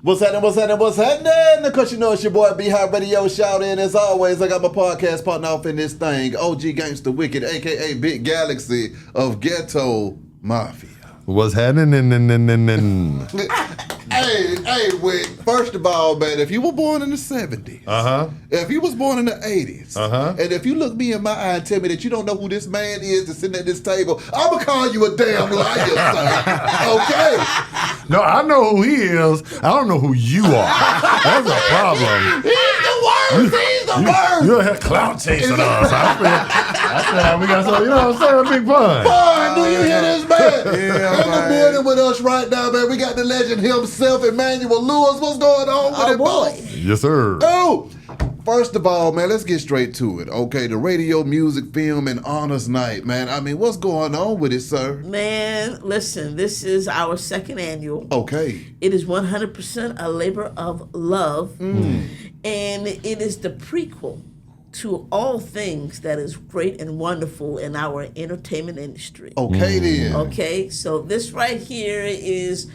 What's happening? Because you know it's your boy B-High Radio. Shout in as always. I got my podcast partner off in this thing. OG Gangsta Wicked, a.k.a. Big Galaxy of Ghetto Mafia. What's happening? Hey, Wick. First of all, man, if you were born in the 70s, if you was born in the 80s, and if you look me in my eye and tell me that you don't know who this man is that's sitting at this table, I'm going to call you a damn liar, son. Okay? No, I know who he is. I don't know who you are. That's a problem. He's the worst. You're here clout chasing us. I feel we got some, you know what I'm saying, a big fun. Boy, do you hear this, man? In the building with us right now, man, we got the legend himself, Emmanuel Lewis. What's going on with it, boy? Yes, sir. Oh, first of all, man, let's get straight to it. Okay, the radio, music, film, and honors night, man. I mean, what's going on with it, sir? Man, listen, this is our second annual. Okay. It is 100% a labor of love, and it is the prequel to all things that is great and wonderful in our entertainment industry. Okay, then. Okay, so this right here is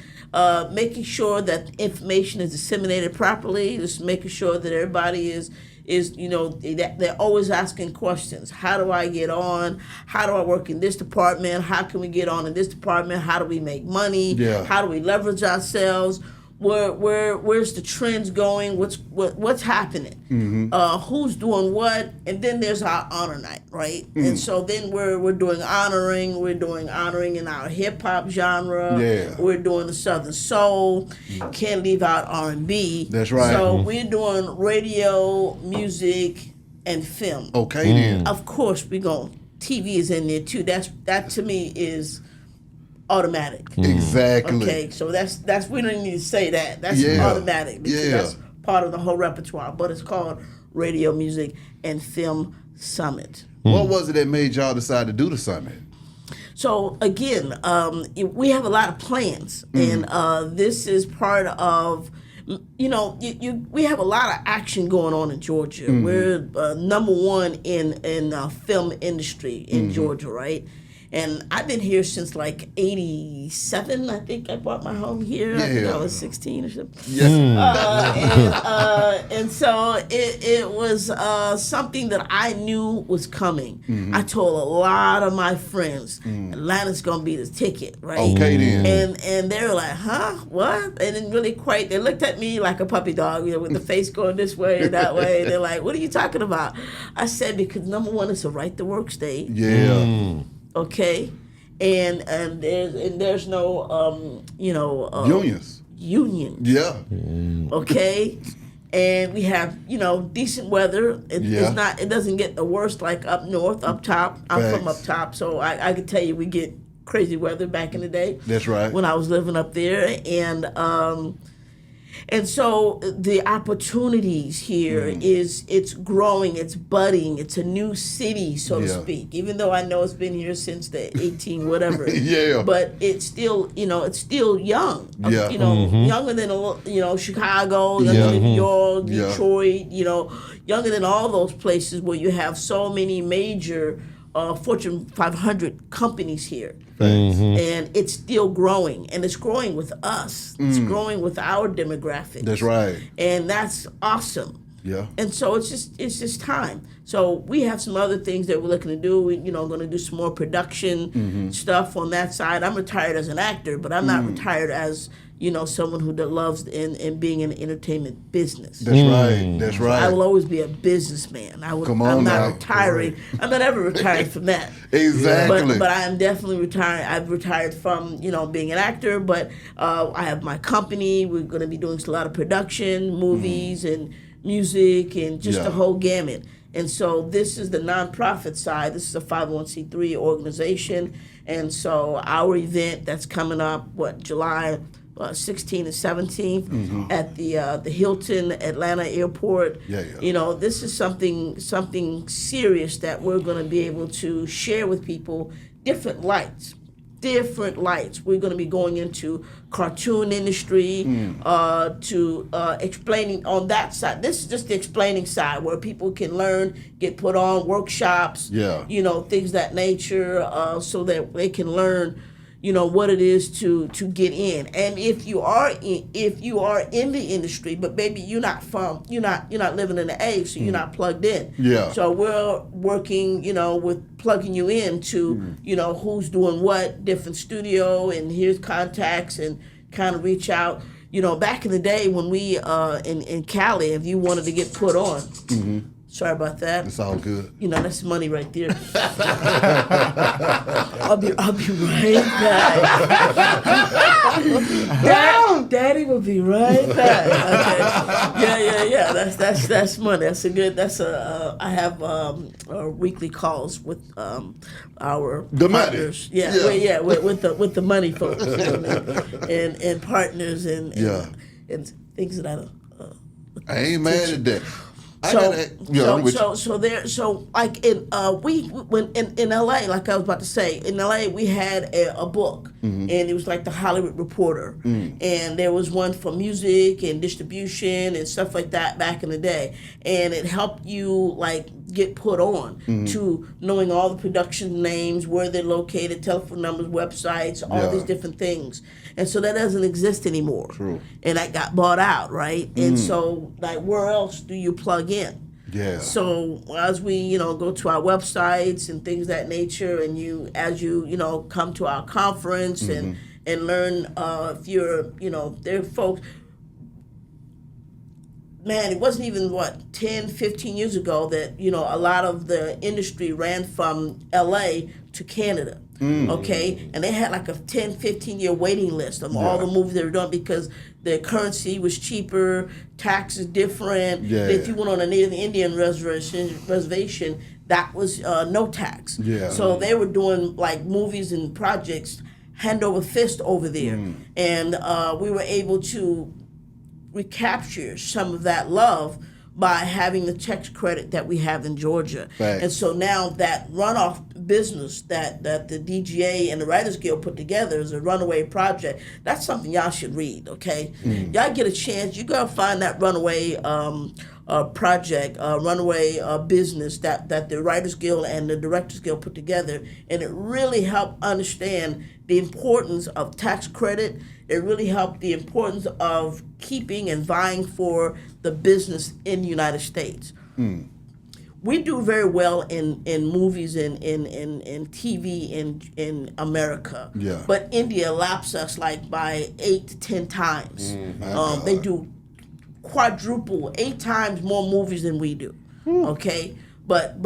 making sure that information is disseminated properly, just making sure that everybody is you know, they're always asking questions. How do I get on? How do I work in this department? How can we get on in this department? How do we make money? Yeah. How do we leverage ourselves? Where's the trends going? What's happening? Who's doing what? And then there's our honor night, right? And so then we're doing honoring. We're doing honoring in our hip hop genre. Yeah. We're doing the Southern Soul. Can't leave out R&B. That's right. So we're doing radio, music, and film. Okay, then. Of course, TV is in there too. That to me is automatic. Exactly. Okay, so that's we don't need to say that. That's automatic because that's part of the whole repertoire. But it's called Radio, Music, and Film Summit. What was it that made y'all decide to do the summit? So again, we have a lot of plans, and this is part of. You know, we have a lot of action going on in Georgia. We're number one in film industry in Georgia, right? And I've been here since like 87. I think I bought my home here. I think I was 16 or something. And so it was something that I knew was coming. I told a lot of my friends, Atlanta's going to be the ticket, right? Okay, then. And they were like, huh? What? And then really quite, they looked at me like a puppy dog, you know, with the face going this way and that way. And they're like, what are you talking about? I said, because number one, it's a right to work state. Yeah. Okay, and there's no Unions. Yeah. Okay, and we have decent weather. It doesn't get the worst like up north, up top. I'm from up top, so I can tell you we get crazy weather back in the day. That's right. When I was living up there, and so the opportunities here it's growing, it's budding, it's a new city, so to speak. Even though I know it's been here since the 18 whatever. But it's still, it's still young. Younger than Chicago, younger than New York, Detroit, younger than all those places where you have so many major Fortune 500 companies here. And it's still growing, and it's growing with us. It's growing with our demographics. That's right. And that's awesome. Yeah. And so it's just time. So we have some other things that we're looking to do. We're going to do some more production stuff on that side. I'm retired as an actor, but I'm not retired as someone who loves in being in the entertainment business. That's right. That's right. I will always be a businessman. I'm not retiring. I'm not ever retired from that. Exactly. But I am definitely retired. I've retired from being an actor. But I have my company. We're going to be doing a lot of production, movies, and music, and just the whole gamut. And so this is the nonprofit side. This is a 501c3 organization. And so our event that's coming up, July 16th and 17th at the Hilton Atlanta Airport. This is something serious that we're going to be able to share with people. Different lights. We're going to be going into cartoon industry to explaining on that side. This is just the explaining side where people can learn, get put on workshops, things of that nature, so that they can learn what it is to get in. And if you are in the industry, but maybe you're not living in the A, so you're not plugged in. Yeah. So we're working, with plugging you in to, who's doing what, different studio, and here's contacts, and kind of reach out. Back in the day when we in Cali, if you wanted to get put on. Mm-hmm. Sorry about that. It's all good. That's money right there. I'll be right back. Daddy will be right back. Okay. Yeah. That's money. I have weekly calls with our partners. Money. With the money folks, and partners and things that I don't. I ain't mad at that. Like in LA, like I was about to say, in LA we had a book, and it was like the Hollywood Reporter, and there was one for music and distribution and stuff like that back in the day, and it helped you like get put on to knowing all the production names, where they're located, telephone numbers, websites, all these different things. And so that doesn't exist anymore. True. And that got bought out, right? And so, like, where else do you plug in? Yeah. So as we, go to our websites and things of that nature, and as you come to our conference and learn, if you're, there are folks. Man, it wasn't even 10, 15 years ago that a lot of the industry ran from LA to Canada. Okay, and they had like a 10, 15-year waiting list of all the movies they were doing because the currency was cheaper, taxes different. Yeah. If you went on a Native Indian reservation, that was no tax. Yeah. So they were doing like movies and projects hand over fist over there, and we were able to recapture some of that love by having the tax credit that we have in Georgia. Right. And so now that runoff business that the DGA and the Writers Guild put together is a runaway project, that's something y'all should read, okay? Y'all get a chance, you gotta find that runaway project, runaway business that the Writers Guild and the Directors Guild put together, and it really helped understand the importance of tax credit. It really helped the importance of keeping and vying for the business in the United States. We do very well in movies and in TV in America. Yeah. But India laps us like by 8 to 10 times. They do quadruple, 8 times more movies than we do. Okay? But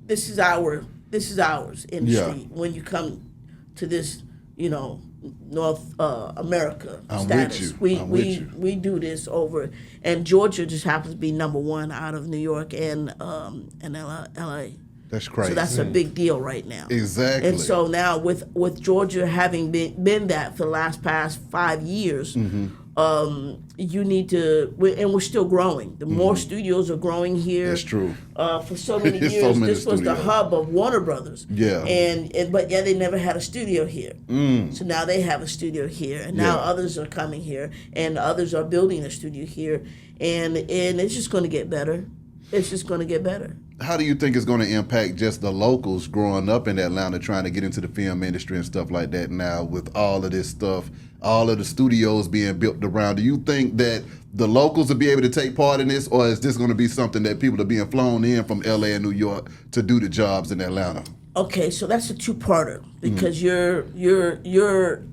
this is ours industry when you come to this, North America status. We do this over, and Georgia just happens to be number 1 out of New York and LA. That's crazy. So that's a big deal right now. Exactly. And so now with Georgia having been that for the past 5 years, you need to, and we're still growing. The more studios are growing here. That's true. For so many years, So many this was the studios. hub of Warner Brothers. Yeah. But they never had a studio here. So now they have a studio here, and now others are coming here, and others are building a studio here, and it's just going to get better. It's just going to get better. How do you think it's going to impact just the locals growing up in Atlanta trying to get into the film industry and stuff like that now with all of this stuff, all of the studios being built around? Do you think that the locals will be able to take part in this, or is this going to be something that people are being flown in from LA and New York to do the jobs in Atlanta? Okay, so that's a two-parter because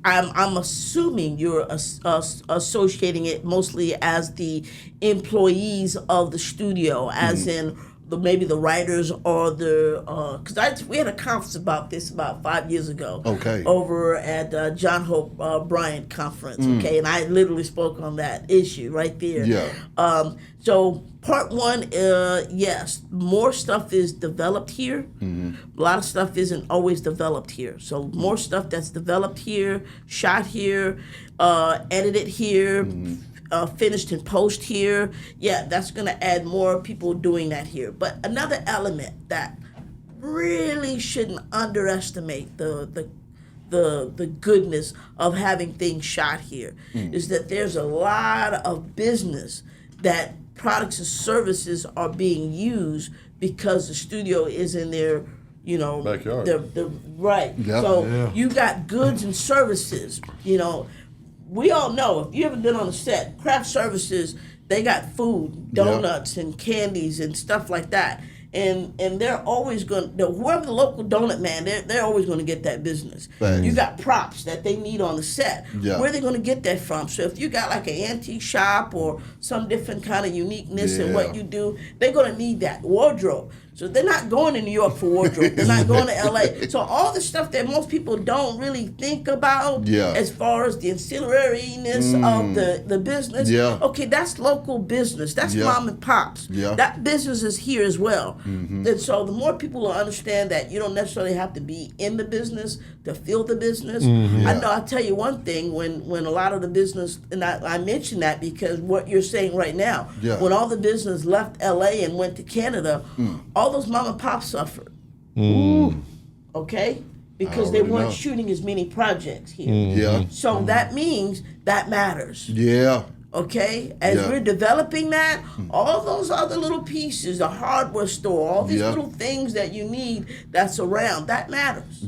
I'm assuming you're associating it mostly as the employees of the studio, as in maybe the writers or the because we had a conference about this about 5 years ago. Okay. Over at John Hope Bryant conference. Okay, and I literally spoke on that issue right there. Yeah. So part one, yes, more stuff is developed here. A lot of stuff isn't always developed here. So more stuff that's developed here, shot here, edited here. Finished in post here, that's going to add more people doing that here. But another element that really shouldn't underestimate the goodness of having things shot here is that there's a lot of business that products and services are being used because the studio is in their Backyard. the right. Yep. So you got goods and services. We all know, if you ever been on a set, craft services, they got food, donuts and candies and stuff like that. And they're always going to, whoever the local donut man, they're always going to get that business. Thanks. You got props that they need on the set. Yeah. Where are they going to get that from? So if you got like an antique shop or some different kind of uniqueness in what you do, they're going to need that. Wardrobe. So they're not going to New York for wardrobe. They're not going to LA. So all the stuff that most people don't really think about as far as the ancillariness of the business. Yeah. Okay, that's local business. That's mom and pops. Yeah. That business is here as well. And so the more people will understand that you don't necessarily have to be in the business to feel the business. I know, I'll tell you one thing, when a lot of the business, and I mention that because what you're saying right now, when all the business left LA and went to Canada, all those mom and pops suffered. Okay? Because they weren't shooting as many projects here. So that means that matters. Okay? As we're developing that, all those other little pieces, the hardware store, all these little things that you need that's around, that matters.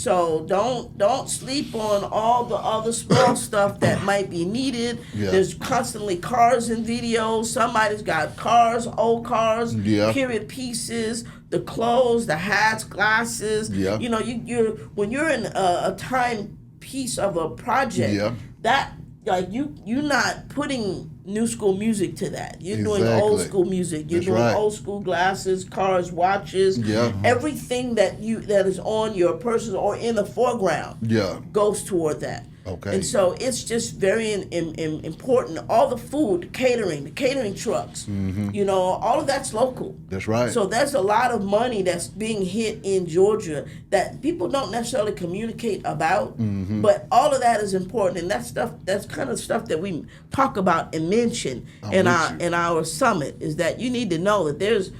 So don't sleep on all the other small stuff that might be needed. There's constantly cars and videos. Somebody's got cars, old cars, period pieces, the clothes, the hats, glasses. You're when you're in a time piece of a project, that like you're not putting new school music to that. You're doing old school music. You're doing old school glasses, cars, watches. Everything that is on your person or in the foreground goes toward that. Okay. And so it's just very important. All the food, the catering trucks, all of that's local. That's right. So there's a lot of money that's being hit in Georgia that people don't necessarily communicate about, but all of that is important. And that's kind of stuff that we talk about and mention in our summit, is that you need to know that there's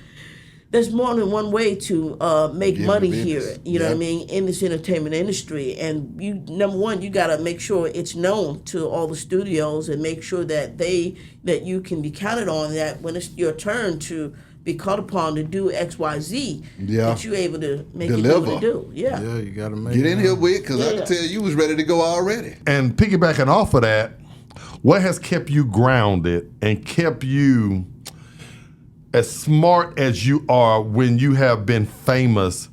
more than one way to make money here, you know what I mean, in this entertainment industry. And number one, you got to make sure it's known to all the studios and make sure that you can be counted on, that when it's your turn to be called upon to do XYZ, that you're able to make it do what it do. Yeah, you got to make Get in here with, because I can tell you was ready to go already. And piggybacking off of that, what has kept you grounded and kept you as smart as you are when you have been famous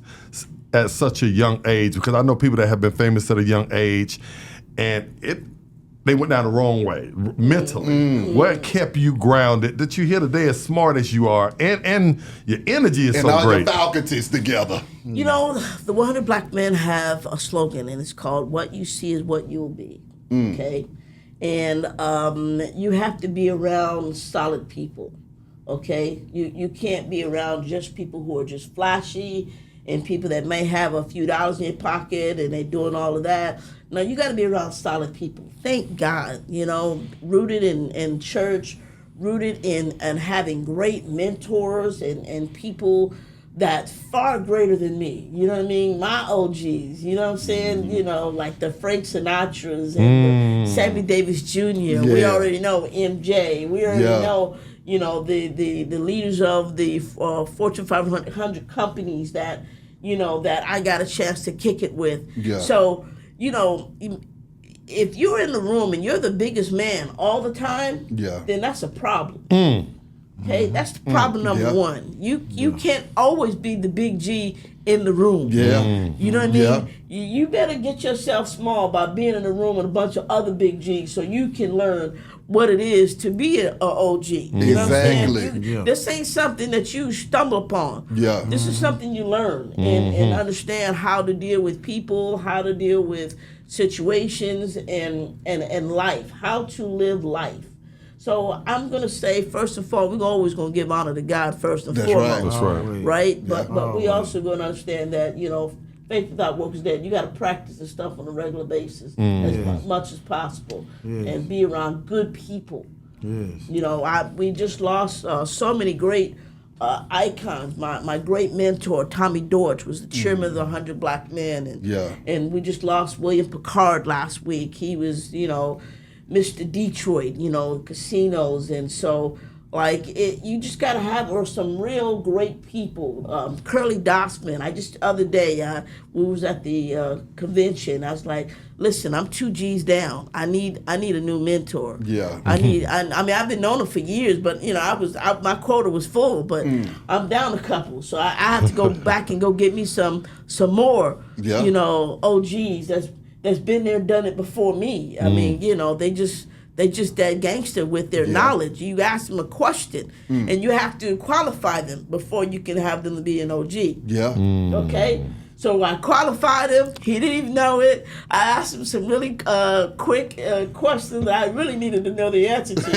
at such a young age? Because I know people that have been famous at a young age, and they went down the wrong way mentally. What kept you grounded that you're here today as smart as you are, and your energy is so great? And all your faculties together. The 100 Black Men have a slogan, and it's called "What you see is what you'll be." Okay, and you have to be around solid people. Okay, you can't be around just people who are just flashy and people that may have a few dollars in your pocket and they're doing all of that. No, you got to be around solid people. Thank God, rooted in church, rooted in having great mentors and people that's far greater than me. You know what I mean? My OGs, you know what I'm saying? Like the Frank Sinatras and the Sammy Davis Jr. We already know MJ. We already know the leaders of the Fortune 500 companies that I got a chance to kick it with. So if you're in the room and you're the biggest man all the time, then that's a problem. Okay, that's the problem number one. You can't always be the big G in the room. You know what I mean? You better get yourself small by being in a room with a bunch of other big G's so you can learn what it is to be an OG. You know what I'm saying? This ain't something that you stumble upon. This is something you learn and understand how to deal with people, how to deal with situations and life, how to live life. So I'm going to say, first of all, we're always going to give honor to God first and foremost. Right? But we also going to understand that, faith without work is dead. You got to practice this stuff on a regular basis as much as possible and be around good people. We just lost so many great icons. My great mentor, Tommy Dortch, was the chairman of the 100 Black Men. And we just lost William Picard last week. He was, Mr. Detroit, casinos. And so Like you just gotta have some real great people. Curly Dossman. The other day we was at the convention. I was like, listen, I'm 2 G's down. I need a new mentor. Yeah. I mean, I've been known him for years, but my quota was full, but I'm down a couple, so I have to go back and go get me some more. Yeah. OGs that's been there, done it before me. I mean, they just that gangster with their knowledge. You ask them a question, and you have to qualify them before you can have them to be an OG. Yeah. Okay? So I qualified him. He didn't even know it. I asked him some really quick questions that I really needed to know the answer to.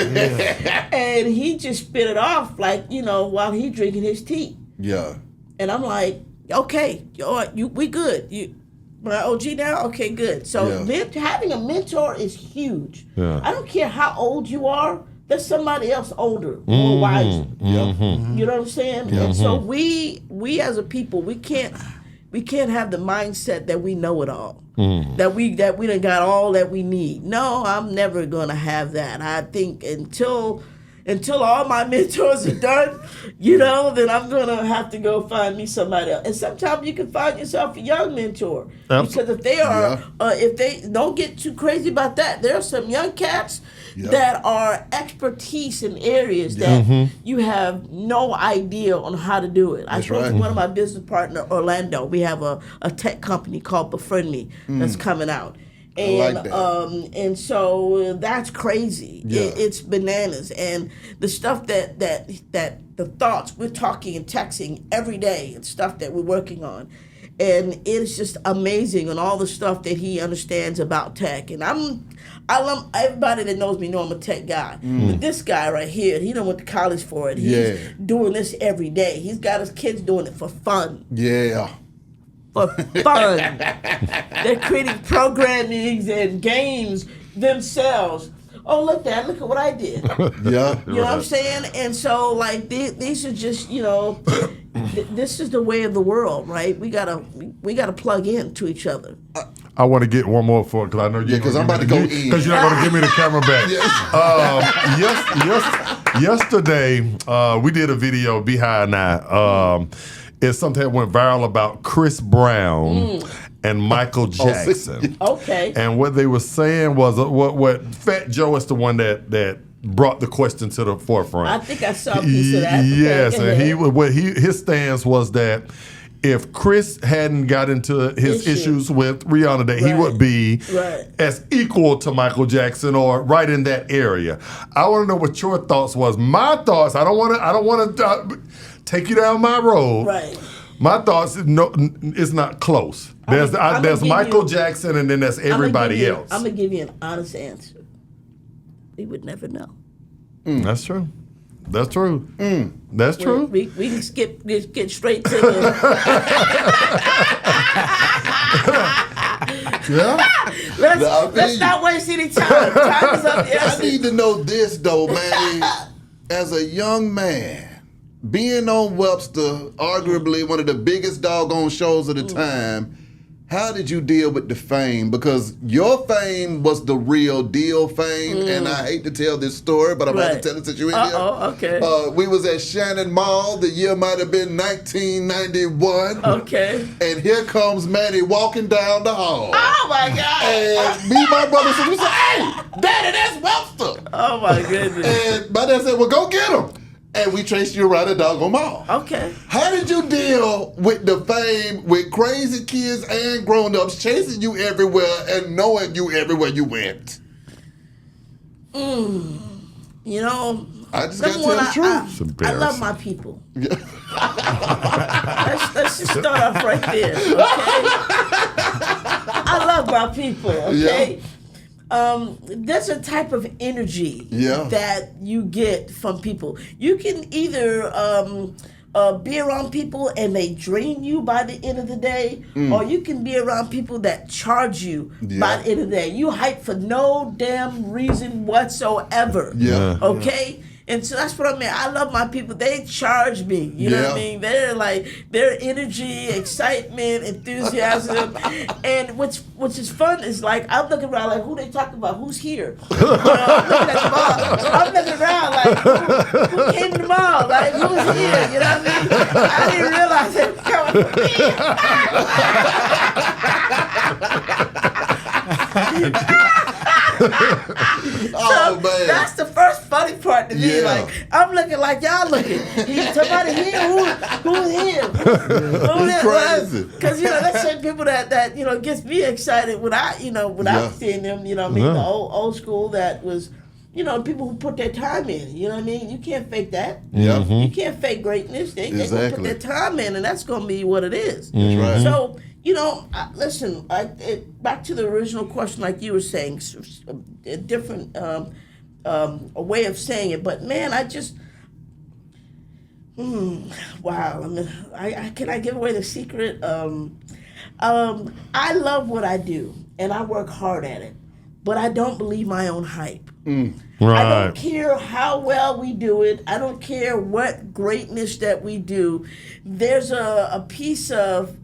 And he just spit it off while he drinking his tea. Yeah. And I'm like, okay, we good. My OG now? Okay, good. So having a mentor is huge. Yeah. I don't care how old you are. There's somebody else older, more wiser. You know what I'm saying? And so we as a people, we can't have the mindset that we know it all. That we done got all that we need. No, I'm never gonna have that. I think until all my mentors are done, then I'm gonna have to go find me somebody else. And sometimes you can find yourself a young mentor. Because if they are, if they don't get too crazy about that, there are some young cats that are expertise in areas that you have no idea on how to do it. I spoke to one of my business partner, Orlando. We have a tech company called Befriend Me that's coming out. And and so that's crazy. Yeah. It's bananas. And the stuff that the thoughts we're talking and texting every day and stuff that we're working on. And it's just amazing on all the stuff that he understands about tech. And I love everybody that knows me know I'm a tech guy. But this guy right here, he done went to college for it. He's doing this every day. He's got his kids doing it for fun. Yeah. For fun. They're creating programming and games themselves. Oh, look at what I did. Yeah. You know what I'm saying? And so, these are just, this is the way of the world, right? We gotta plug in to each other. I want to get one more for it because I know you. Because I'm about to go in. Because you're not going to give me the camera back. Yesterday, we did a video, Behind Now. It's something that went viral about Chris Brown and Michael Jackson. Okay. And what they were saying was, what Fat Joe is the one that brought the question to the forefront. I think I saw a piece of that. Yes, and his stance was that if Chris hadn't got into his issues with Rihanna, that he would be as equal to Michael Jackson or right in that area. I want to know what your thoughts was. My thoughts. I don't want to take you down my road. Right. My thoughts. No, it's not close. There's Michael Jackson, and then there's everybody else. I'm gonna give you an honest answer. We would never know. That's true. That's true. That's true. We can get straight to the. Let's not waste any time. Time is up. I need to know this though, man. As a young man, being on Webster, arguably one of the biggest doggone shows of the time. How did you deal with the fame? Because your fame was the real deal fame, and I hate to tell this story, but I'm going to have to tell it since you're in here. Okay. We was at Shannon Mall. The year might have been 1991. Okay. And here comes Manny walking down the hall. Oh, my God. And me and my brother said, hey, Daddy, that's Webster. Oh, my goodness. And my dad said, well, go get him. And we traced you around the doggone mall. Okay. How did you deal with the fame with crazy kids and grown-ups chasing you everywhere and knowing you everywhere you went? I just got to tell the truth. I love my people. Let's just start off right there, okay? I love my people, okay? Yeah. There's a type of energy that you get from people. You can either be around people and they drain you by the end of the day, or you can be around people that charge you by the end of the day. You hype for no damn reason whatsoever. Yeah. Okay? And so that's what I mean. I love my people. They charge me. You know what I mean? They're like their energy, excitement, enthusiasm, and which is fun is like I'm looking around like who they talking about? Who's here? You know, I'm looking at the mall. I'm looking around like who came to the mall? Like who's here? You know what I mean? I didn't realize it was coming from me. Oh, man. That's the first funny part to me. Like I'm looking like y'all looking. Somebody here? Who's here? It's crazy. Because that's certain people that gets me excited when I seeing them. You know what I mean? The old school that was. People who put their time in. You know what I mean? You can't fake that. Yeah. You can't fake greatness. They gonna put their time in, and that's gonna be what it is. That's right. So. Listen, back to the original question, like you were saying, a different a way of saying it. But man, I just, wow. Can I give away the secret? I love what I do, and I work hard at it, but I don't believe my own hype. Right. I don't care how well we do it. I don't care what greatness that we do. There's a piece of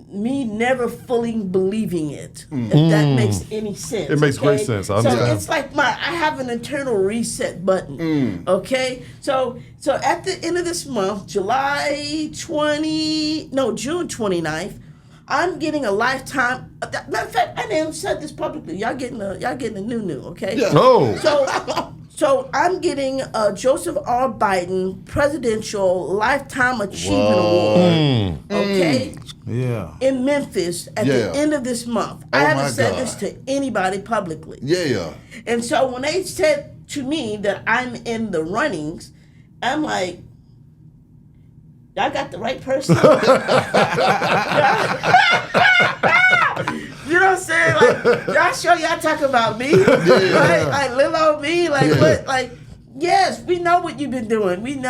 me never fully believing it, if that makes any sense. It makes great sense. I understand. So it's like I have an internal reset button. Okay, so at the end of this month, June 29th, I'm getting a lifetime. Matter of fact, I didn't said this publicly. Y'all getting a new. Okay. Yeah. Oh. So I'm getting a Joseph R. Biden Presidential Lifetime Achievement Award. Okay? Yeah. In Memphis at the end of this month. I haven't said this to anybody publicly. Yeah. And so when they said to me that I'm in the runnings, I'm like, y'all got the right person? You know what I'm saying? Like, y'all sure y'all talking about me? Right? Like, little old me? Like, what? Like, yes, we know what you've been doing. We've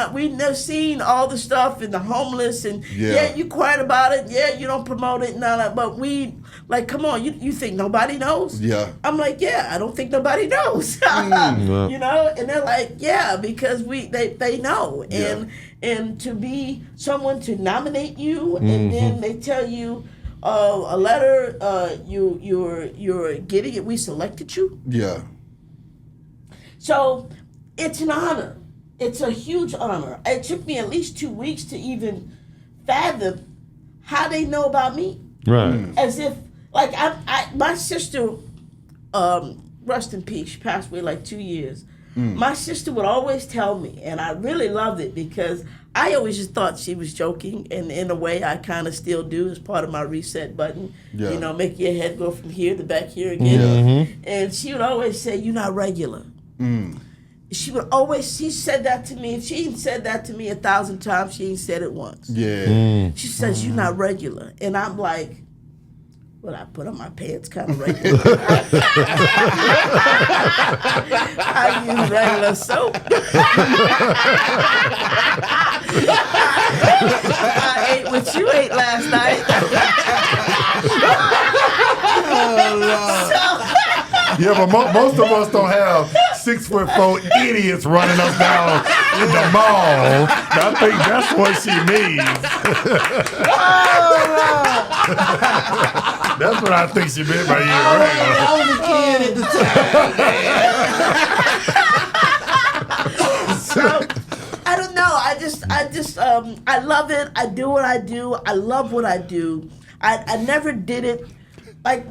seen all the stuff and the homeless, and you quiet about it. Yeah, you don't promote it and all that. But we, like, come on, you think nobody knows? Yeah. I'm like, yeah, I don't think nobody knows. You know? And they're like, yeah, because they know. And to be someone to nominate you, and then they tell you, a letter, you're getting it. We selected you. Yeah. So it's an honor. It's a huge honor. It took me at least 2 weeks to even fathom how they know about me. Right. As if, like, my sister, rest in peace, she passed away like 2 years. My sister would always tell me, and I really loved it because I always just thought she was joking, and in a way I kind of still do as part of my reset button. Yeah. You know, make your head go from here to back here again. And she would always say, "You're not regular." She said that to me. She ain't said that to me 1,000 times. She ain't said it once. Yeah. She says, "You're not regular." And I'm like, well, I put on my pants kind of regular. I use regular soap. I ate what you ate last night. Yeah, but most of us don't have 6'4" idiots running us down in the mall. I think that's what she means. That's what I think she meant by you. I was a kid at the time. So, I don't know. I love it. I do what I do. I love what I do. I never did it. Like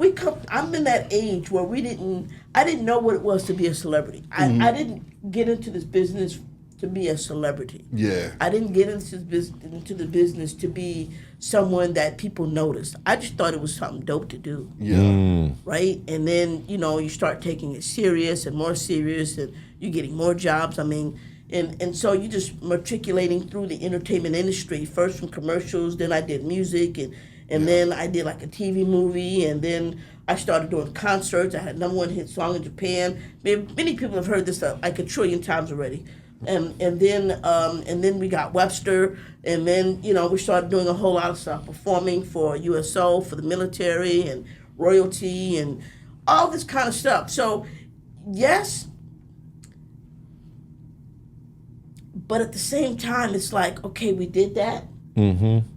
I'm in that age where I didn't know what it was to be a celebrity. I didn't get into this business to be a celebrity. Yeah. I didn't get into the business to be someone that people noticed. I just thought it was something dope to do. Yeah. Right? And then, you start taking it serious and more serious, and you're getting more jobs. I mean, and so you just matriculating through the entertainment industry, first from commercials, then I did music, and then I did like a TV movie, and then I started doing concerts. I had #1 hit song in Japan. Many people have heard this like 1 trillion times already. And then we got Webster, and then we started doing a whole lot of stuff, performing for USO, for the military, and royalty, and all this kind of stuff. So yes, But at the same time, it's like, okay, we did that.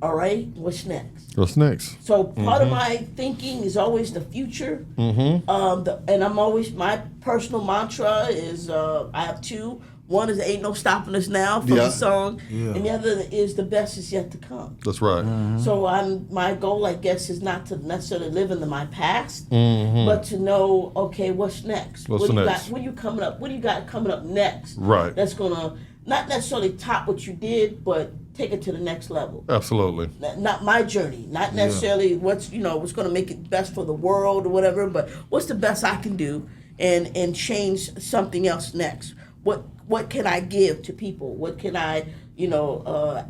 All right, what's next? What's next? So part of my thinking is always the future. And I'm always, my personal mantra is, I have two. One is "Ain't No Stopping Us Now" from the song, and the other is "The Best Is Yet to Come." That's right. So my goal, I guess, is not to necessarily live into my past, but to know, okay, what's next? What's next? What you coming up? What do you got coming up next? Right. That's gonna not necessarily top what you did, but take it to the next level. Absolutely. Not my journey, not necessarily what's going to make it best for the world or whatever, but what's the best I can do and change something else next. What can I give to people? What can I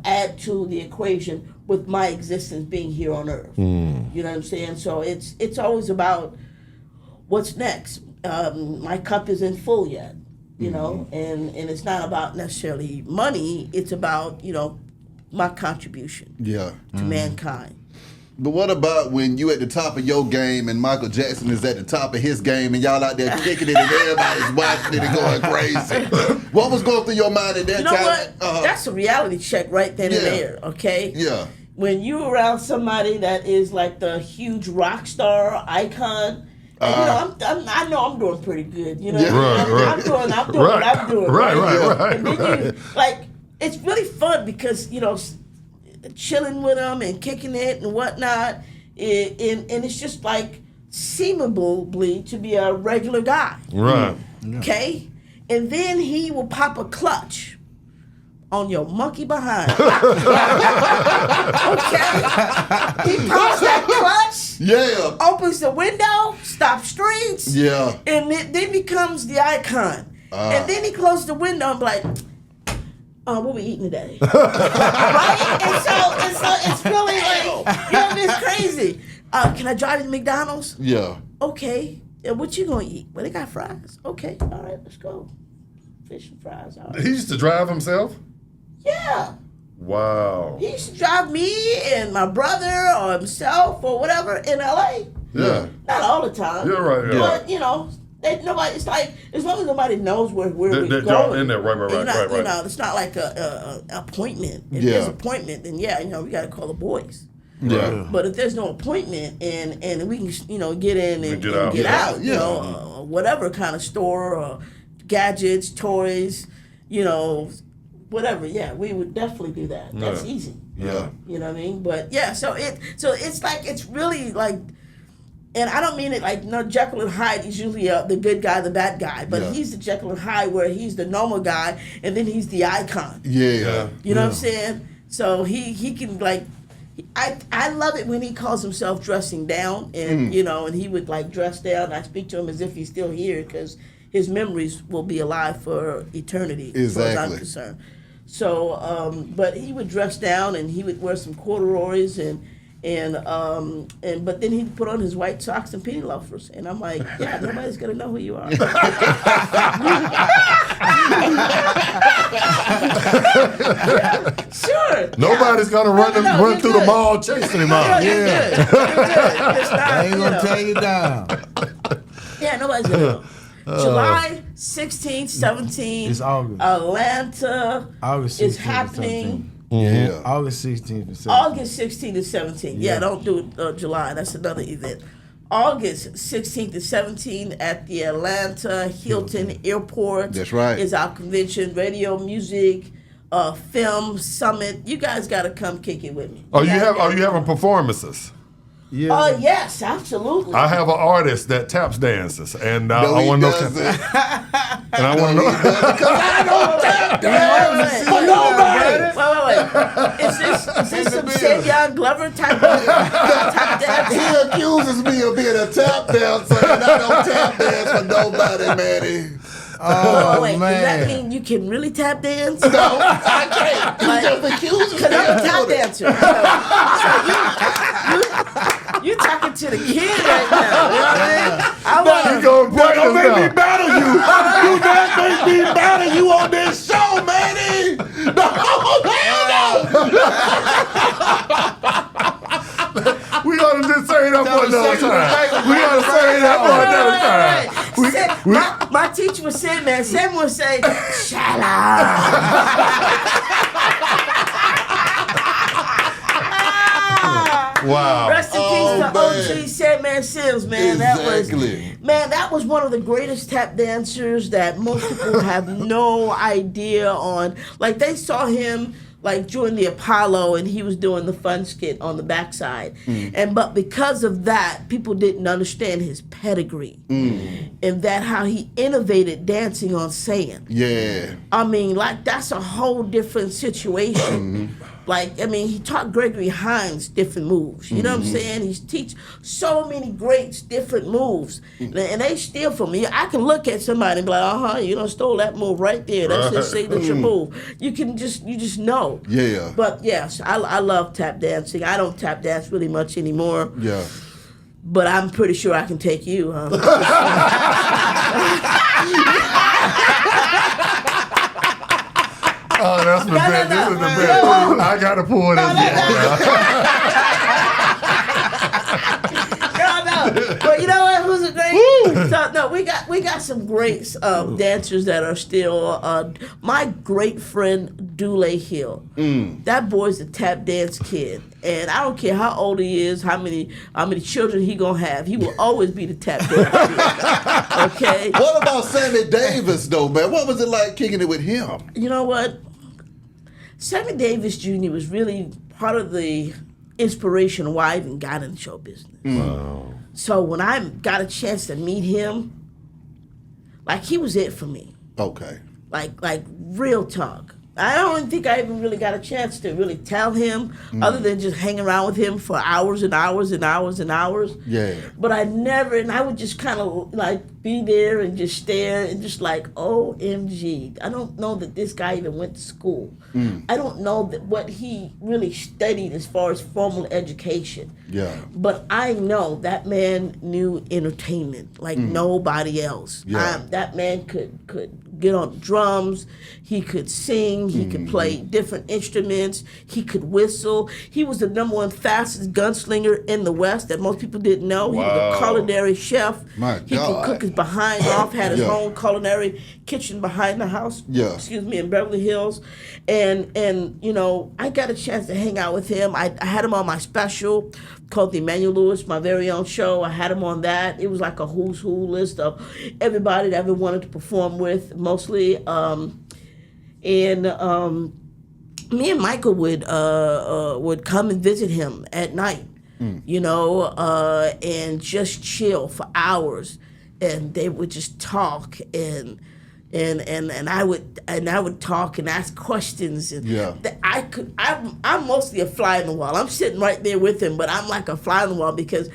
add to the equation with my existence being here on Earth? You know what I'm saying? So it's always about what's next. My cup isn't full yet, and it's not about necessarily money. It's about my contribution to mankind. But what about when you at the top of your game and Michael Jackson is at the top of his game and y'all out there kicking it and everybody's watching it and going crazy? What was going through your mind at that You know time? what? That's a reality check right then and there, okay? Yeah. When you're around somebody that is like the huge rock star icon, and, I know I'm doing pretty good. I'm doing what I'm doing. Right. And then you, it's really fun because, chilling with them and kicking it and whatnot, and it's just like seemingly to be a regular guy. Right. Okay? And then he will pop a clutch on your monkey behind. Okay? He pops that clutch. Yeah. Opens the window, stops streets. Yeah. And it then becomes the icon. And then he closes the window and be like, what we eating today? Right? And so it's really like, it's crazy. Can I drive you to McDonald's? Yeah. Okay. What you gonna eat? Well, they got fries. Okay. All right, let's go. Fish and fries. All right. He used to drive himself? Yeah. Wow. He used to drive me and my brother or himself or whatever in LA. Yeah. Not all the time. You're right. But, nobody. It's like as long as nobody knows where we're They're going. in there, right. It's not like a appointment. If there's an appointment, then we got to call the boys. Yeah. But if there's no appointment and we can get in and get out, whatever kind of store or gadgets, toys, whatever. Yeah, we would definitely do that. That's easy. Yeah. You know what I mean? But yeah, so it's like it's really like. And I don't mean it like Jekyll and Hyde. He's usually the good guy, the bad guy. But he's the Jekyll and Hyde where he's the normal guy and then he's the icon. Yeah. You know what I'm saying? So he can like, I love it when he calls himself dressing down and and he would like dress down. I speak to him as if he's still here because his memories will be alive for eternity as far as I'm concerned. So, but he would dress down and he would wear some corduroys but then he'd put on his white socks and penny loafers, and I'm like, yeah, nobody's gonna know who you are. Sure. Nobody's gonna run through the mall chasing him out. You're good. I ain't gonna tear you down. Yeah, nobody's gonna know. July 16th, 17th. It's August. Atlanta. August is 16th happening. Yeah. August 16th and 17th. August 16th and 17th. Yeah, don't do it July. That's another event. August 16th and 17th at the Atlanta Hilton Airport. That's right. Is our convention, radio, music, film summit. You guys got to come kick it with me. Are you having performances? Yeah. Yes, absolutely. I have an artist that taps dances, and I No, he want to know. doesn't. And I want to know. Because I don't tap dance for nobody. Wait. Is this some Savion Glover type of dance? He accuses me of being a tap dancer, and I don't tap dance for nobody, Manny. Wait, man. does that mean you can really tap dance? No, I can't. He just accuses me. Because I'm a of tap doing it. dancer. So you talking to the kid right now. You know what I mean? You gonna break Don't us make me down. battle you. You just make me battle you on this show, Manny. No, hell no. We gotta just say that for another time. We gotta say that for another time. My My teacher would say, man, Sam would say, shut up. Wow. Rest in peace to OG Sandman Sims, man. Exactly. That was one of the greatest tap dancers that most people have no idea on. Like, they saw him like during the Apollo, and he was doing the fun skit on the backside. But because of that, people didn't understand his pedigree. And that how he innovated dancing on sand. Yeah. I mean, like, that's a whole different situation. Like, I mean, he taught Gregory Hines different moves. You know what I'm saying? He's teach so many greats different moves. And they steal from me. I can look at somebody and be like, you done stole that move right there. That's his signature move. You just know. Yeah. But yes, I love tap dancing. I don't tap dance really much anymore. Yeah. But I'm pretty sure I can take you, huh? Oh, that's the best. This is the best. I gotta pull this. But you know what? Who's a great? So, no, we got some great dancers that are still. My great friend Dule Hill. That boy's a tap dance kid, and I don't care how old he is, how many children he gonna have. He will always be the tap dance kid. Okay. What about Sammy Davis though, man? What was it like kicking it with him? You know what? Sammy Davis Jr. was really part of the inspiration of why I even got in show business. Wow. So when I got a chance to meet him, like, he was it for me. Okay. Like real talk. I don't think I even really got a chance to really tell him, other than just hang around with him for hours and hours and hours and hours. Yeah. But I would just kind of like be there and just stare and just like, OMG. I don't know that this guy even went to school. I don't know that what he really studied as far as formal education. Yeah. But I know that man knew entertainment like nobody else. Yeah. That man could get on drums, he could sing, he could play different instruments, he could whistle. He was the #1 fastest gunslinger in the West that most people didn't know. He was a culinary chef. My He God. could cook his behind off, had his Yeah. own culinary kitchen behind the house. Yeah. In Beverly Hills. And you know, I got a chance to hang out with him. I had him on my special called the Emmanuel, my very own show. I had him on that. It was like a who's who list of everybody that I ever wanted to perform with, mostly. Me and Michael would come and visit him at night, you know, and just chill for hours, and they would just talk and I would talk and ask questions, and Yeah. I'm mostly a fly in the wall. I'm sitting right there with him, but I'm like a fly in the wall because,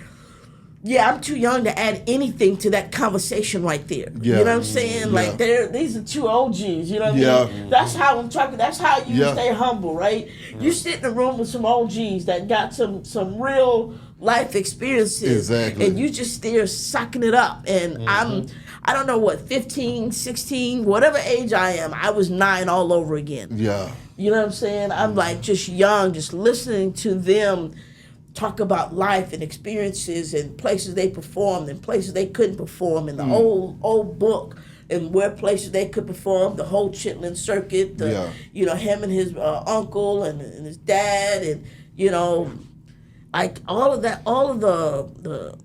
yeah, I'm too young to add anything to that conversation right there. Yeah. You know what I'm saying? Yeah. Like, these are two OGs. You know what I Yeah. mean? That's how I'm talking. That's how you Yeah. stay humble, right? You sit in a room with some OGs that got some real life experiences, Exactly. and you just there sucking it up. And I don't know what, 15, 16, whatever age I am, I was 9 all over again. Yeah. You know what I'm saying? I'm like just young, just listening to them talk about life and experiences and places they performed and places they couldn't perform, and the old book and where places they could perform, the whole Chitlin circuit, you know, him and his uncle and his dad, and, you know, like all of that, all of the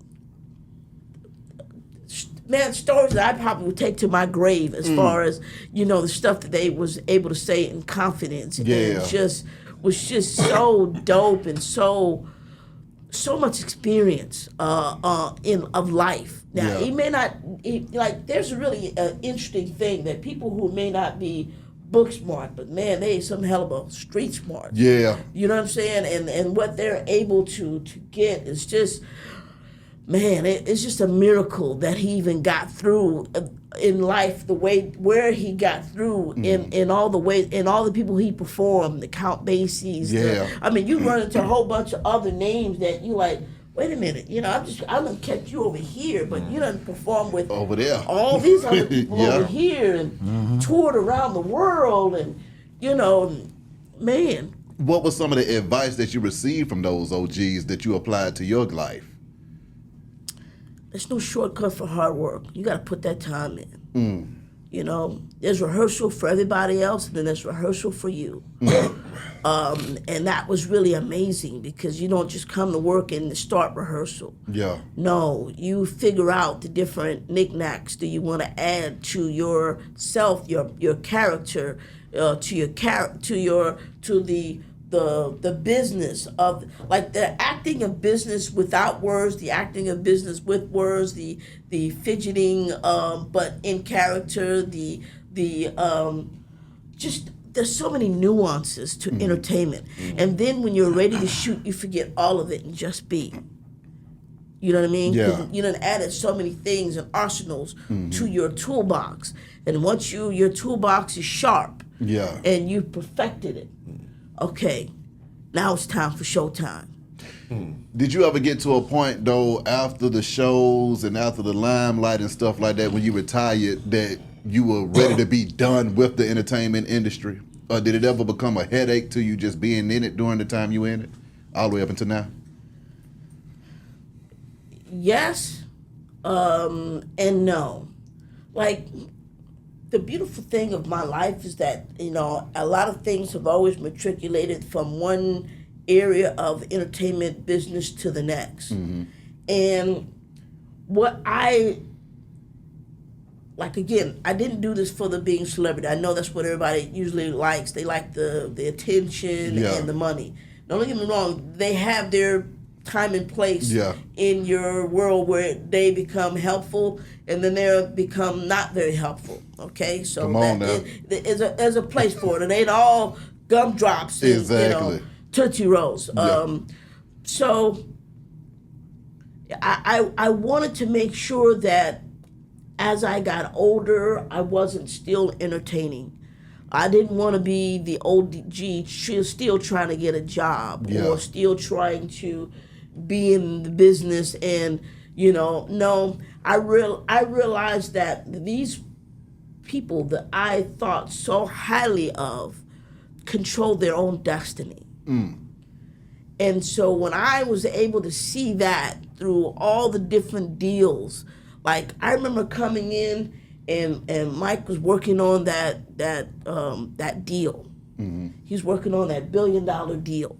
man, stories that I probably would take to my grave as far as, you know, the stuff that they was able to say in confidence. And it just was just so dope and so much experience of life. Now, he may not, like, there's a really interesting thing that people who may not be book smart, but man, they ain't some hell of a street smart. Yeah. You know what I'm saying? And what they're able to get is just, man, it's just a miracle that he even got through in life the way where he got through in all the ways, in all the people he performed, the Count Basie's. I mean, you run into a whole bunch of other names that you like, wait a minute, you know, I'm gonna catch you over here, but you done performed with over there all these other people over here and toured around the world, and, you know, man. What was some of the advice that you received from those OGs that you applied to your life? There's no shortcut for hard work. You got to put that time in. You know, there's rehearsal for everybody else, and then there's rehearsal for you. And that was really amazing because you don't just come to work and start rehearsal. Yeah. No, you figure out the different knickknacks that you want to add to yourself, your character, the business of, like, the acting of business without words, the acting of business with words, the fidgeting, but in character, just there's so many nuances to entertainment. And then when you're ready to shoot, you forget all of it and just be. You know what I mean? Yeah. 'Cause you done added so many things and arsenals to your toolbox. And once your toolbox is sharp, Yeah. and you perfected it, okay, now it's time for showtime. Did you ever get to a point, though, after the shows and after the limelight and stuff like that, when you retired, that you were ready to be done with the entertainment industry? Or did it ever become a headache to you just being in it during the time you were in it, all the way up until now? Yes, and no. Like, the beautiful thing of my life is that, you know, a lot of things have always matriculated from one area of entertainment business to the next. And what again, I didn't do this for the being celebrity. I know that's what everybody usually likes. They like the attention and the money. Don't get me wrong, they have their time and place in your world where they become helpful and then they become not very helpful. Okay, so there's a place for it. It ain't all gumdrops and Exactly. Tootsie Rolls. So I wanted to make sure that as I got older, I wasn't still entertaining. I didn't want to be the OG still trying to get a job or still trying to be in the business. And, you know, no, I realized that these people that I thought so highly of control their own destiny. And so when I was able to see that through all the different deals, like I remember coming in and Mike was working on that deal. He's working on that $1 billion deal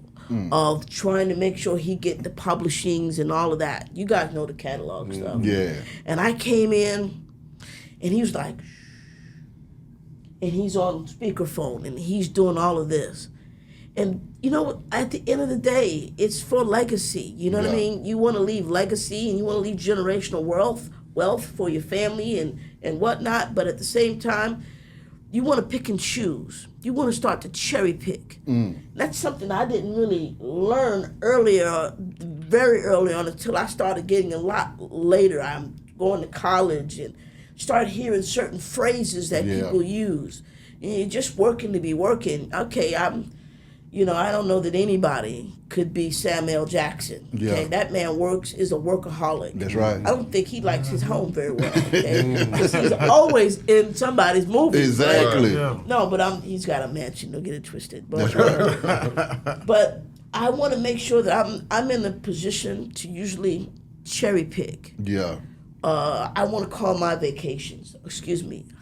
of trying to make sure he get the publishings and all of that. You guys know the catalog stuff. Yeah. And I came in and he was like, and he's on speakerphone and he's doing all of this. And you know, at the end of the day, it's for legacy. You know what I mean? You want to leave legacy and you want to leave generational wealth for your family and whatnot. But at the same time, you want to pick and choose. You want to start to cherry pick. That's something I didn't really learn very early on until I started getting a lot later. I'm going to college and start hearing certain phrases that people use. And you're just working to be working. Okay, I don't know that anybody could be Samuel Jackson. Okay, that man is a workaholic. That's right. I don't think he likes his home very well. Okay, because he's always in somebody's movie. Exactly. Right? No, but he's got a mansion. Don't get it twisted. But, That's right. but I want to make sure that I'm in a position to usually cherry pick. Yeah. I want to call my vacations.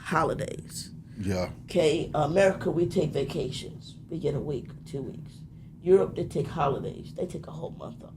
Holidays. Yeah. Okay, America, we take vacations. We get a week, 2 weeks. Europe, they take holidays. They take a whole month off.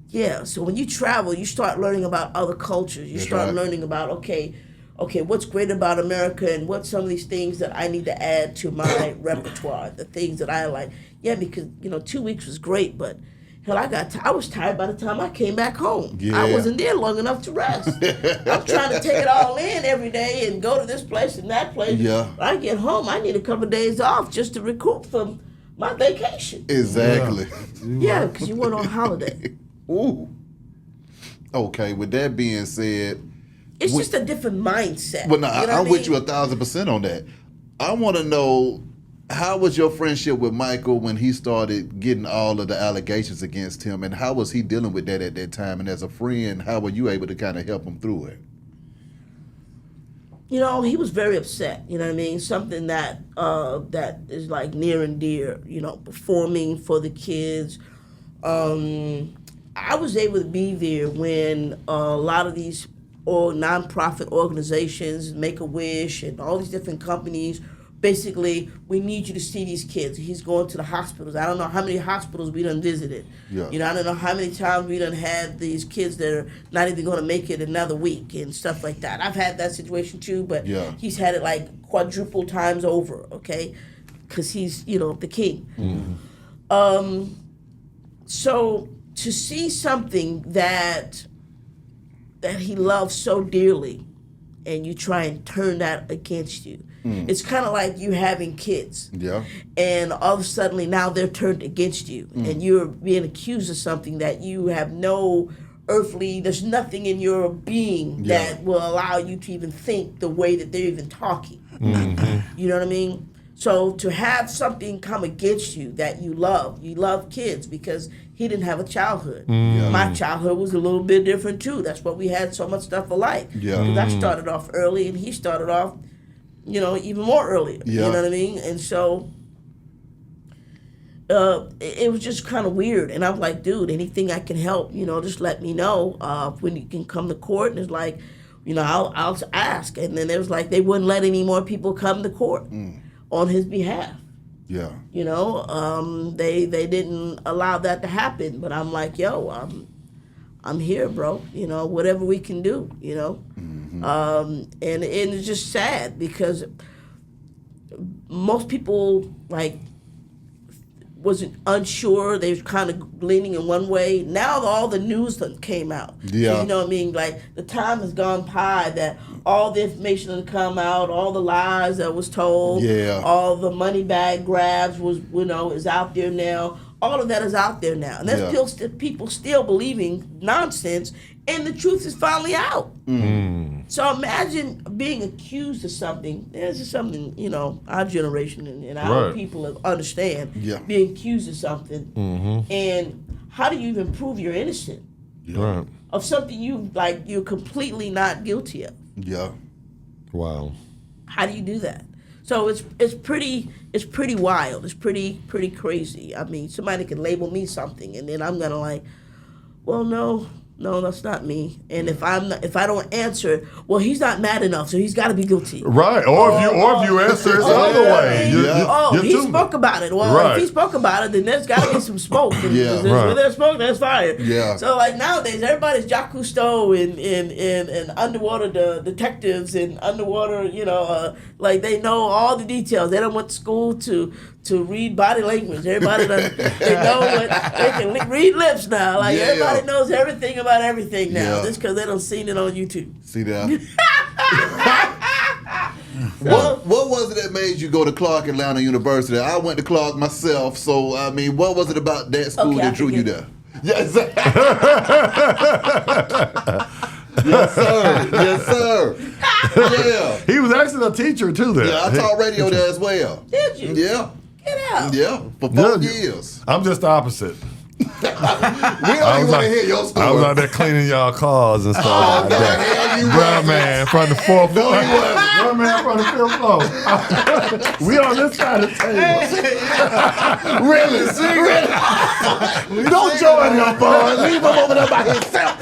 Yeah, so when you travel, you start learning about other cultures. You start learning about, okay, what's great about America and what's some of these things that I need to add to my repertoire, the things that I like. Yeah, because, 2 weeks was great, but hell, I was tired by the time I came back home. Yeah. I wasn't there long enough to rest. I'm trying to take it all in every day and go to this place and that place. Yeah. When I get home, I need a couple of days off just to recoup from my vacation. Exactly. Yeah, because you went on holiday. Ooh. Okay, with that being said, It's just a different mindset. but no, You know I'm what I with mean? you 1,000% on that. I want to know, how was your friendship with Michael when he started getting all of the allegations against him, and how was he dealing with that at that time? And as a friend, how were you able to kind of help him through it? He was very upset. You know what I mean? Something that that is like near and dear. Performing for the kids. I was able to be there when a lot of these or nonprofit organizations, Make-A-Wish, and all these different companies. Basically, we need you to see these kids. He's going to the hospitals. I don't know how many hospitals we done visited. Yeah. You know, I don't know how many times we done had these kids that are not even going to make it another week and stuff like that. I've had that situation too, but he's had it like quadruple times over, okay? Because he's, the king. Mm-hmm. So to see something that he loves so dearly, and you try and turn that against you, it's kind of like you having kids. Yeah. And all of a sudden now they're turned against you, and you're being accused of something that you have no there's nothing in your being that will allow you to even think the way that they're even talking. Mm-hmm. You know what I mean? So to have something come against you that you love kids because he didn't have a childhood. My childhood was a little bit different too. That's why we had so much stuff alike. Yeah. Because I started off early and he started off, even more earlier. Yeah. You know what I mean? And so it was just kind of weird. And I'm like, dude, anything I can help, just let me know when you can come to court. And it's like, I'll ask. And then it was like they wouldn't let any more people come to court on his behalf. Yeah. They didn't allow that to happen. But I'm like, yo, I'm here, bro. Whatever we can do, Mm-hmm. And it's just sad because most people, wasn't unsure. They were kind of leaning in one way. Now all the news came out. Yeah. So, you know what I mean? Like, the time has gone by that all the information has come out, all the lies that was told, all the money bag grabs is out there now. All of that is out there now. And there's still people still believing nonsense, and the truth is finally out. So imagine being accused of something. There's just something, our generation and our people understand being accused of something. And how do you even prove you're innocent of something you're completely not guilty of? Yeah. Wow. How do you do that? So it's pretty wild. It's pretty crazy. I mean, somebody could label me something, and then I'm gonna well, no, that's not me. And if I don't answer, well, he's not mad enough, so he's got to be guilty. Right. Or if you answer, it's the other way. He spoke about it. Well, if he spoke about it, then there's got to be some smoke. And where there's smoke, there's fire. Yeah. So nowadays, everybody's Jacques Cousteau and underwater detectives and underwater. They know all the details. They don't went to school to read body language. Everybody they know what they can read lips now. Everybody knows everything about everything now, just because they don't seen it on YouTube. See that? What was it that made you go to Clark Atlanta University? I went to Clark myself, so what was it about that school that drew you there? Yes, yes, sir. Yes, sir. Yeah. He was actually a teacher too there. Yeah, I taught radio there as well. Did you? Yeah. Get out. Yeah, for 4 years. I'm just the opposite. We don't even want to hear your story. I was out there cleaning y'all cars and stuff like that. Bruh man from the fourth floor. Bruh man from the fifth floor. We on this side of the table. Really? Don't join him, boy. Leave him over there by himself.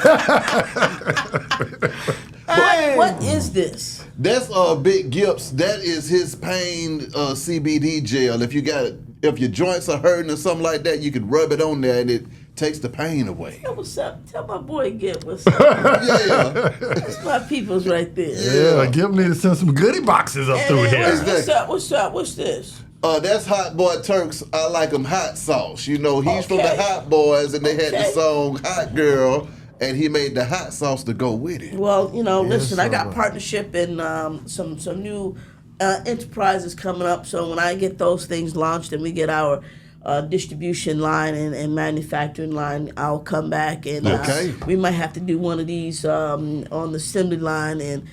What is this? That's Big Gips. That is his pain CBD gel. If your joints are hurting or something like that, you can rub it on there and it takes the pain away. Hey, what's up? Tell my boy Gip what's up. Yeah. That's my people's right there. Yeah, Gip need to send some goodie boxes up through here. What's up? What's this? That's Hot Boy Turks. I like him hot sauce. He's from the Hot Boys, and they had the song Hot Girl, and he made the hot sauce to go with it. Well, listen, I got partnership and some new enterprises coming up. So when I get those things launched and we get our distribution line and manufacturing line, I'll come back and we might have to do one of these on the assembly line and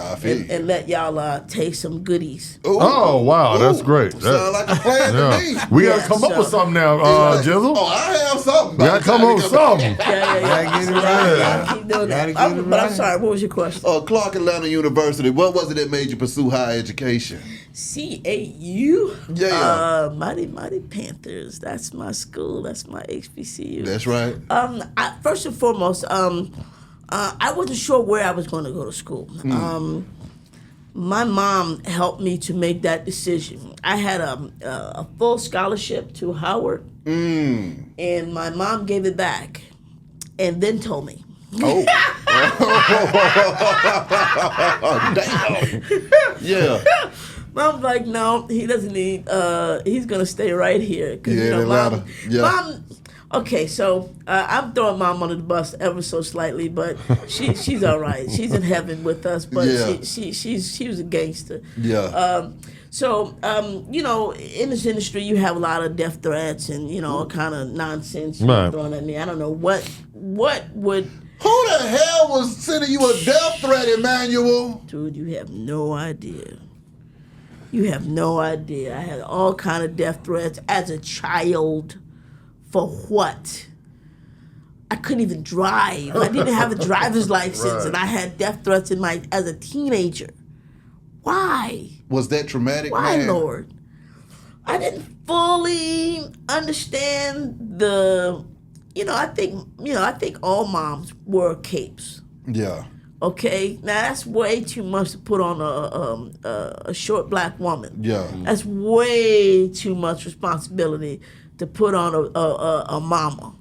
let y'all taste some goodies. Ooh. Oh wow, that's great. Sounds like a plan to me. We gotta come up with something now, Jizzle. Oh, I have something. We gotta come up with something. Gotta get it right. Keep doing that. But I'm sorry, what was your question? Clark Atlanta University. What was it that made you pursue higher education? CAU? Yeah. Mighty Panthers. That's my school. That's my HBCU. That's right. First and foremost, I wasn't sure where I was going to go to school. My mom helped me to make that decision. I had a full scholarship to Howard, and my mom gave it back, and then told me. Oh. Damn. Yeah. Mom's like, no, he doesn't need. He's gonna stay right here. Yeah, Mom. Yeah. Mom. Okay, so I'm throwing Mom under the bus ever so slightly, but she's all right. She's in heaven with us, but Yeah. she was a gangster. Yeah. So in this industry, you have a lot of death threats and kind of nonsense thrown at me. I don't know what would. Who the hell was sending you a death threat, Emmanuel? Dude, you have no idea. You have no idea. I had all kind of death threats as a child. For what? I couldn't even drive. I didn't have a driver's license, and I had death threats as a teenager. Why? Was that traumatic? Why, man? Lord? I didn't fully understand the. I think all moms wear capes. Yeah. Okay, now that's way too much to put on a short black woman. Yeah. That's way too much responsibility to put on a mama.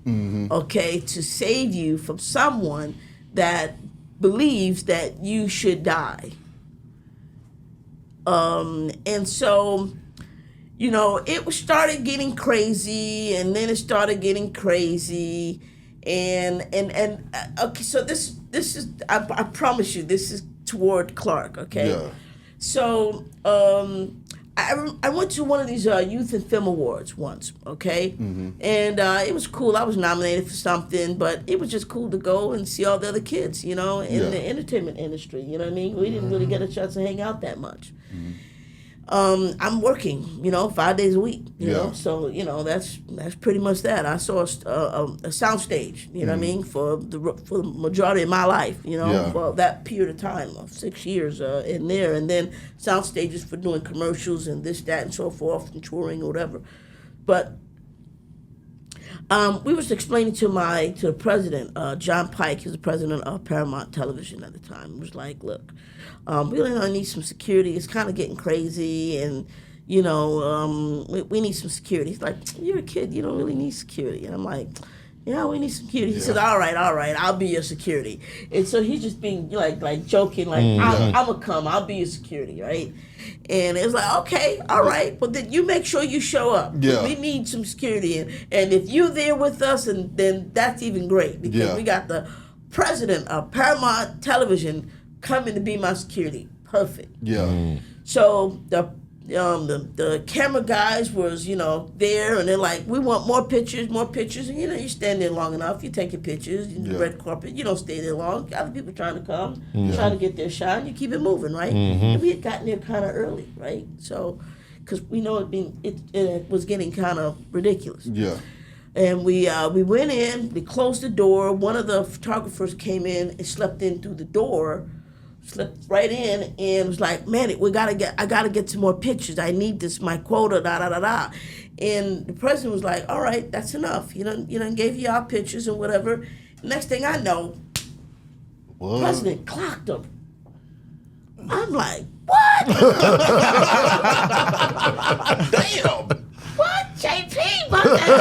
Okay, to save you from someone that believes that you should die. And so, it started getting crazy, and then it started getting crazy, and okay. So this is I promise you, this is toward Clark. Okay. Yeah. So I went to one of these youth and film awards once. Okay. And it was cool. I was nominated for something, but it was just cool to go and see all the other kids. In the entertainment industry. You know what I mean? We didn't really get a chance to hang out that much. I'm working, 5 days a week, you know, so that's pretty much that. I saw a sound stage, you know what I mean, for the majority of my life, for that period of time of 6 years in there, and then sound stages for doing commercials and this, that, and so forth, and touring or whatever. But we was explaining to the president, John Pike, he was the president of Paramount Television at the time. He was like, look, we really need some security. It's kind of getting crazy, and, we need some security. He's like, you're a kid. You don't really need security. And I'm like, yeah, we need security. He said, all right, I'll be your security. And so he's just being like joking, like, I'm going to come. I'll be your security, right? And it was like, okay, all right, but then you make sure you show up. Yeah. We need some security. And if you're there with us, and then that's even great, because we got the president of Paramount Television coming to be my security. Perfect. Yeah. So the camera guys was, there, and they're like, we want more pictures, and you stand there long enough, you take your pictures, the red carpet, you don't stay there long. Other people trying to come, trying to get their shot, you keep it moving, right? And we had gotten there kind of early, right? So, because we know it was getting kind of ridiculous. Yeah. And we went in, we closed the door. One of the photographers came in and slept in through the door, slipped right in, and was like, man, I gotta get some more pictures. I need this, my quota, da da da da. And the president was like, all right, that's enough. Gave you our pictures and whatever. Next thing I know, the president clocked him. I'm like, what? Damn. What? JP about that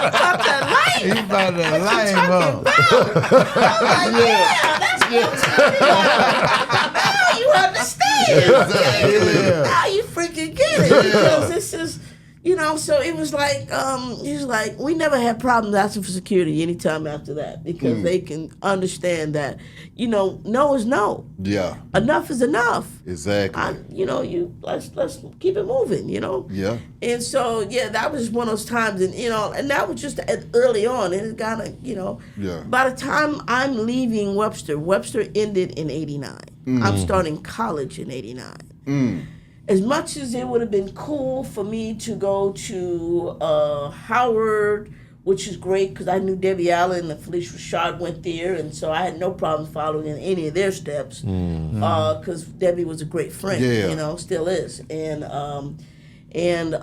about the light. He about to light him up. I'm like, yeah, that's what now you understand. Exactly. Now you freaking get it. Because this is, so it was like, he was like, we never had problems asking for security anytime after that, because they can understand that, no is no. Yeah. Enough is enough. Exactly. Let's keep it moving, Yeah. And so, that was one of those times, and, and that was just early on, and it got by the time I'm leaving Webster ended in 89. I'm starting college in 89. As much as it would have been cool for me to go to Howard, which is great because I knew Debbie Allen and Felicia Rashad went there, and so I had no problem following in any of their steps because Debbie was a great friend, still is. And then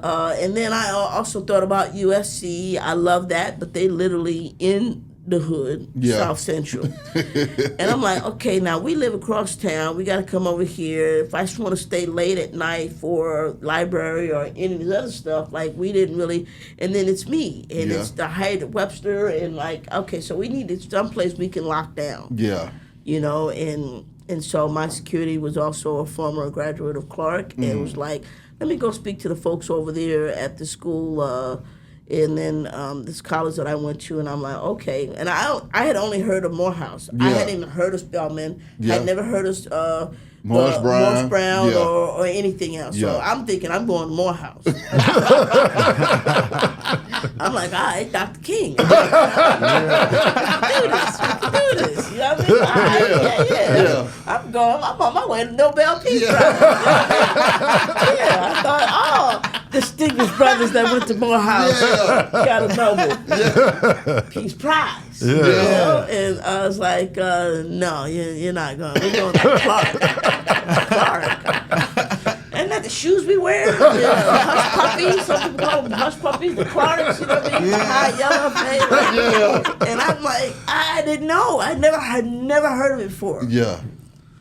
I also thought about USC. I love that, but they literally in the hood, Yeah. South Central. And I'm like, okay, now we live across town. We got to come over here. If I just want to stay late at night for library or any of this other stuff, like we didn't really. And then it's me, and it's the height of Webster, and like, okay, so we needed someplace we can lock down. Yeah. You know, and so my security was also a former graduate of Clark, and it was like, let me go speak to the folks over there at the school. And then this college that I went to, and I'm like, okay. And I had only heard of Morehouse. I hadn't even heard of Spelman. I'd never heard of Morris Brown, or anything else. Yeah. So I'm thinking I'm going to Morehouse. I'm like, all right, Dr. King. We can do this. You know what I mean? All right, yeah. I'm on my way to Nobel Peace Prize. I thought, distinguished brothers that went to Morehouse got a Nobel Peace Prize. Yeah. You know? And I was like, no, you're not going. We're going to Clark. Isn't that the shoes we wear? Hush puppies. Some people call them hush puppies. The Clarks, you know what I mean? The high yellow fade. And I'm like, I didn't know. I had never heard of it before. Yeah.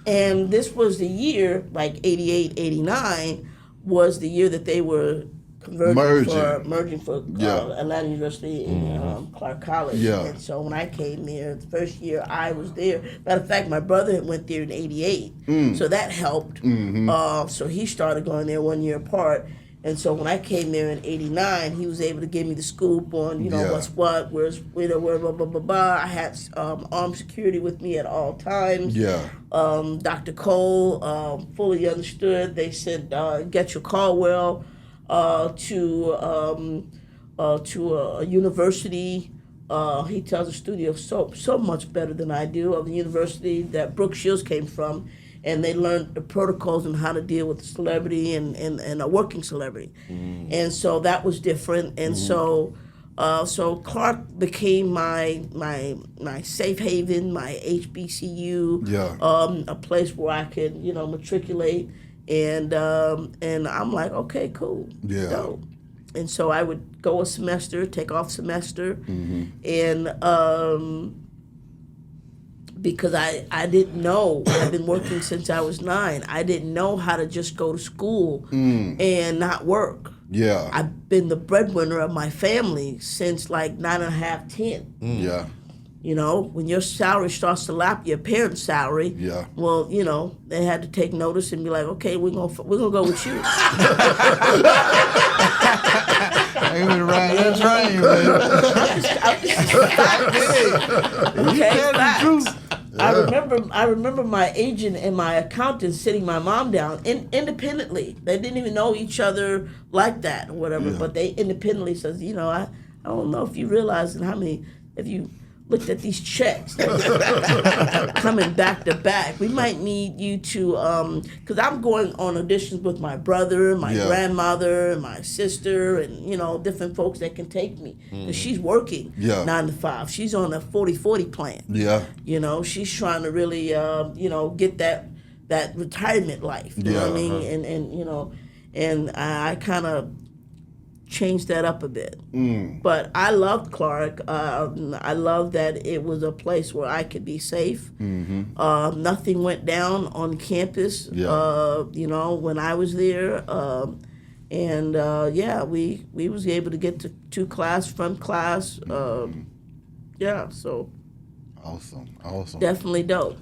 And this was the year, like 88, 89, was the year that they were merging for Atlanta University and Clark College. Yeah. And so when I came there, the first year I was there, matter of fact, my brother went there in 88, so that helped. So he started going there 1 year apart. And so when I came there in 89, he was able to give me the scoop on, what's what, where, blah, blah, blah, blah. I had armed security with me at all times. Yeah. Dr. Cole fully understood. They said, get your Caldwell to a university. He tells the studio so much better than I do, of the university that Brooke Shields came from. And they learned the protocols on how to deal with a celebrity and a working celebrity. And so that was different. And so Clark became my safe haven, my HBCU, a place where I could, matriculate. And I'm like, okay, cool. Yeah. Dope. And so I would go a semester, take off semester, and because I didn't know. I've been working since I was 9. I didn't know how to just go to school and not work. Yeah. I've been the breadwinner of my family since like 9 and a half, 10. Yeah. You know, when your salary starts to lap your parents' salary, well, they had to take notice and be like, okay, we're gonna go with you. They would ride that train, man. Okay, facts. I remember my agent and my accountant sitting my mom down independently. They didn't even know each other like that or whatever, but they independently says, I don't know if you realize if you looked at these checks coming back to back. We might need you to, because I'm going on auditions with my brother, my grandmother, and my sister, and, different folks that can take me. Because she's working 9 to 5. She's on a 40-40 plan. Yeah. She's trying to really, get that retirement life. You know what I mean? And I kind of changed that up a bit. But I loved Clark. I loved that it was a place where I could be safe. Nothing went down on campus, when I was there. We was able to get to class, from class. So. Awesome. Definitely dope.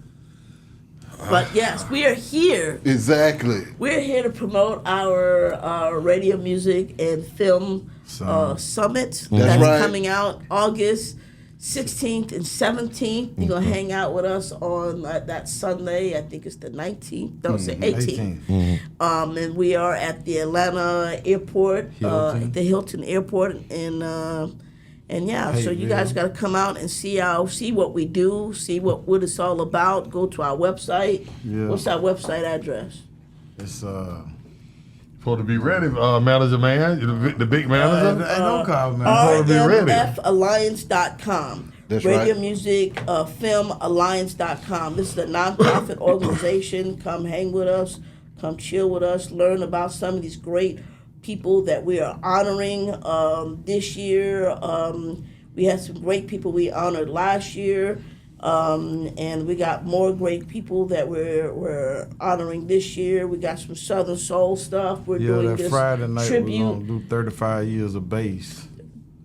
But yes, we are here. Exactly. We're here to promote our radio music and film summit that's coming out August 16th and 17th. You're going to hang out with us on that Sunday. I think it's the 19th. Don't say 18th. And we are at the Atlanta airport, the Hilton Airport. So you guys got to come out and see what we do, see what it's all about. Go to our website. Yeah. What's our website address? It's supposed to be ready, manager man, the big manager. No call, man. RMFalliance.com. That's Radio right. Music Film Alliance.com. This is a nonprofit organization. Come hang with us. Come chill with us. Learn about some of these great people that we are honoring this year. We had some great people we honored last year. And we got more great people that we're honoring this year. We got some Southern Soul stuff. We're doing that this Friday night tribute. we're gonna do 35 years of bass.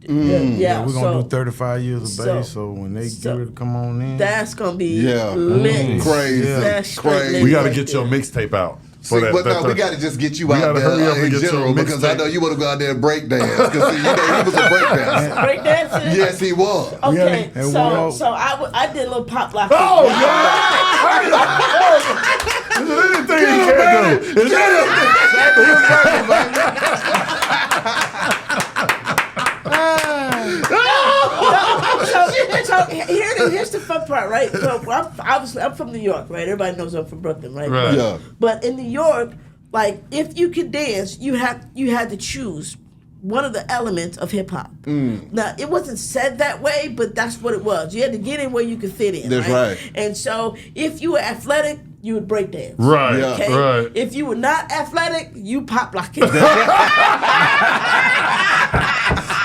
Yeah, We're gonna do 35 years of bass. So when they get ready to come on in, that's gonna be lit. Crazy. That's Crazy. We got to right get there. your mixtape out. See, but no, we got to just get you We out gotta hurry up there and in get general your because I mixtape. know you want to go out there and break dance. Because he was a break dancer. Break dancing? Yes, he was. Okay, And so I did a little pop lock. Oh, yeah! Is there anything you can't do? Is there So here's the fun part, right? So I'm from New York, right? Everybody knows I'm from Brooklyn, right? Right. Yeah. But in New York, like if you could dance, you had to choose one of the elements of hip hop. Now it wasn't said that way, but that's what it was. You had to get in where you could fit in. That's right. And so if you were athletic, you would break dance. Right, Yeah. Okay? right. If you were not athletic, you pop locking.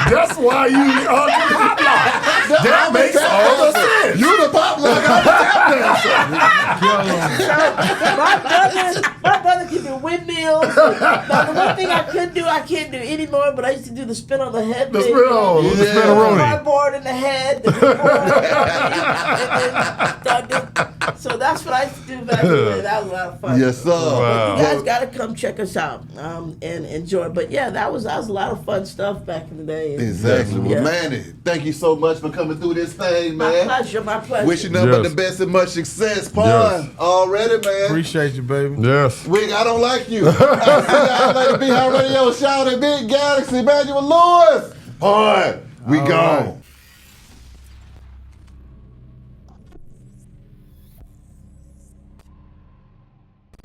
That's why you are the pop lock. That makes all the sense. You the pop lock. I'm the tap dancer. My brother could do windmills. Now the one thing I can't do anymore, but I used to do the spin on the head. The thing, spin on, the the spin-a-roni. cardboard in the head. So that's what I used to do back then. That was a lot of fun. Yes, sir. Wow. You guys got to come check us out and enjoy. But yeah, that was a lot of fun stuff back in the day. Exactly. Well, Yeah. Manny, thank you so much for coming through this thing, My man. pleasure, my pleasure. Wish you nothing but Yes. the best and much success, Pun. Yes. Already, man. appreciate you, baby. Yes. Wig, I don't like you. I see y'all later. Be High Radio, shout at Big Galaxy, Emmanuel Lewis. Pun, we All gone. right.